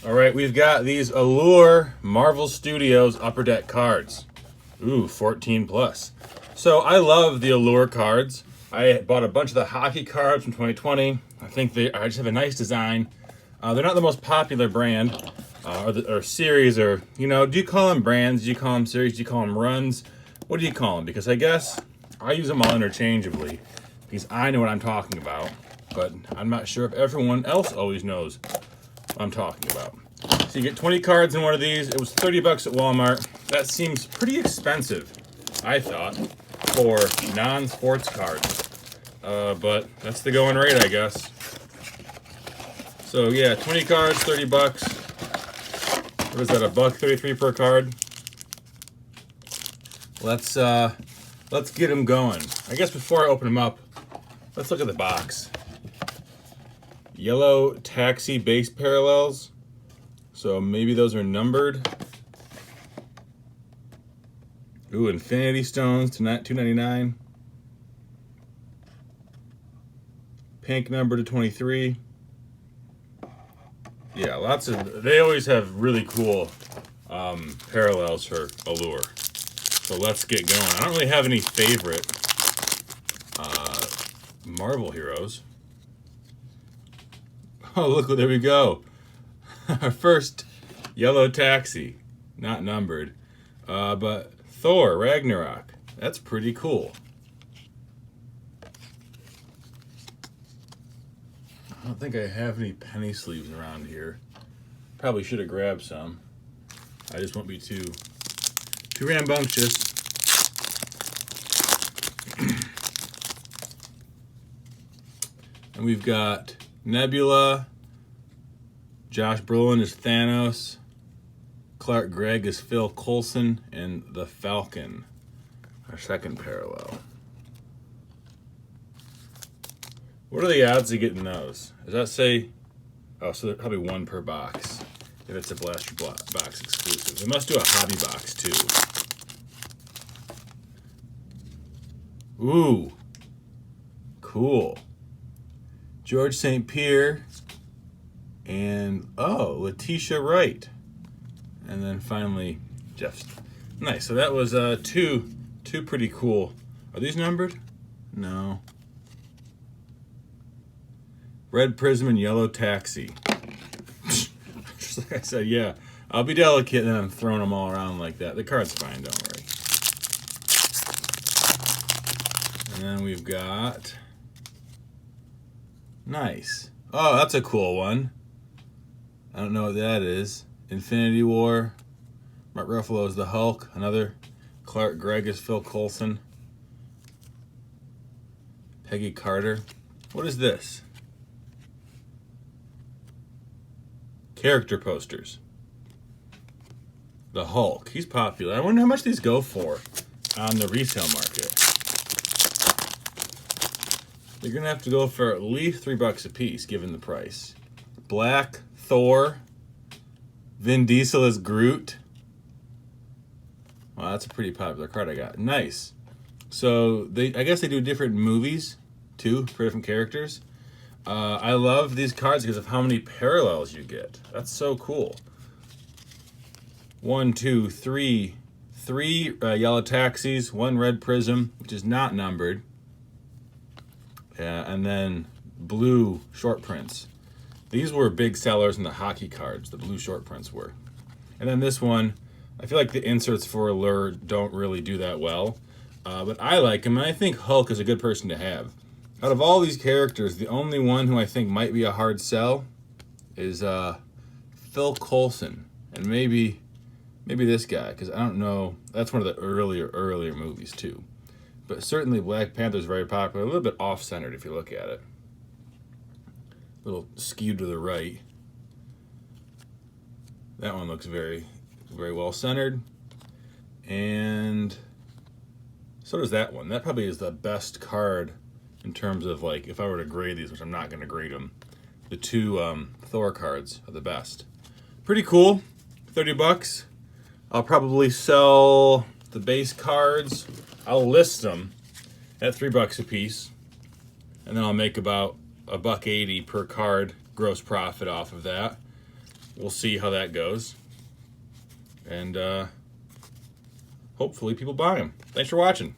All right, we've got these Allure Marvel Studios Upper Deck cards. Ooh, 14 plus. So I love the Allure cards. I bought a bunch of the hockey cards from 2020. I think they just have a nice design. They're not the most popular brand or series, or, you know, do you call them brands? Do you call them series? Do you call them runs? What do you call them? Because I guess I use them all interchangeably because I know what I'm talking about, but I'm not sure if everyone else always knows what I'm talking about. So you get 20 cards in one of these. It was 30 bucks at Walmart. That seems pretty expensive, I thought, for non-sports cards. But that's the going rate, I guess. So yeah, 20 cards, 30 bucks. What is that, $1.33 per card? Let's get them going. I guess before I open them up, let's look at the box. Yellow Taxi base parallels. So maybe those are numbered. Ooh, Infinity Stones to $2.99. Pink number to 23. Yeah, lots of. They always have really cool parallels for Allure. So let's get going. I don't really have any favorite Marvel heroes. Oh, look, there we go. Our first Yellow Taxi, not numbered, but Thor Ragnarok. That's pretty cool. I don't think I have any penny sleeves around here. Probably should have grabbed some. I just won't be too rambunctious. And we've got Nebula. Josh Brolin is Thanos. Clark Gregg is Phil Coulson, and the Falcon, our second parallel. What are the odds of getting those? Does that say? Oh, so there's probably one per box if it's a Blaster Box exclusive. They must do a hobby box too. Ooh, cool. George St. Pierre and Letitia Wright, and then finally Jeff. Nice. So that was two pretty cool. Are these numbered? No. Red Prism and Yellow Taxi. Just like I said, yeah. I'll be delicate and then I'm throwing them all around like that. The card's fine, don't worry. And then we've got. Nice. Oh, that's a cool one. I don't know what that is. Infinity War. Mark Ruffalo is the Hulk. Another Clark Gregg is Phil Coulson. Peggy Carter. What is this? Character posters. The Hulk. He's popular. I wonder how much these go for on the resale market. They're going to have to go for at least $3 a piece, given the price. Black Thor. Vin Diesel as Groot. Wow, that's a pretty popular card I got. Nice. So I guess they do different movies too for different characters. I love these cards because of how many parallels you get. That's so cool. 1, 2, 3, 3 Yellow Taxis, 1 Red Prism, which is not numbered, and then blue short prints. These were big sellers in the hockey cards. The blue short prints were. And then this one, I feel like the inserts for Allure don't really do that well. But I like him, and I think Hulk is a good person to have. Out of all these characters, the only one who I think might be a hard sell is Phil Coulson. And maybe this guy, because I don't know. That's one of the earlier movies, too. But certainly Black Panther is very popular. A little bit off-centered if you look at it. A little skewed to the right. That one looks very, very well centered. And so does that one. That probably is the best card in terms of, like, if I were to grade these, which I'm not going to grade them. The two Thor cards are the best. Pretty cool. 30 bucks. I'll probably sell the base cards. I'll list them at $3 a piece. And then I'll make about $1.80 per card gross profit off of that. we'll see how that goes. And hopefully people buy them. Thanks for watching.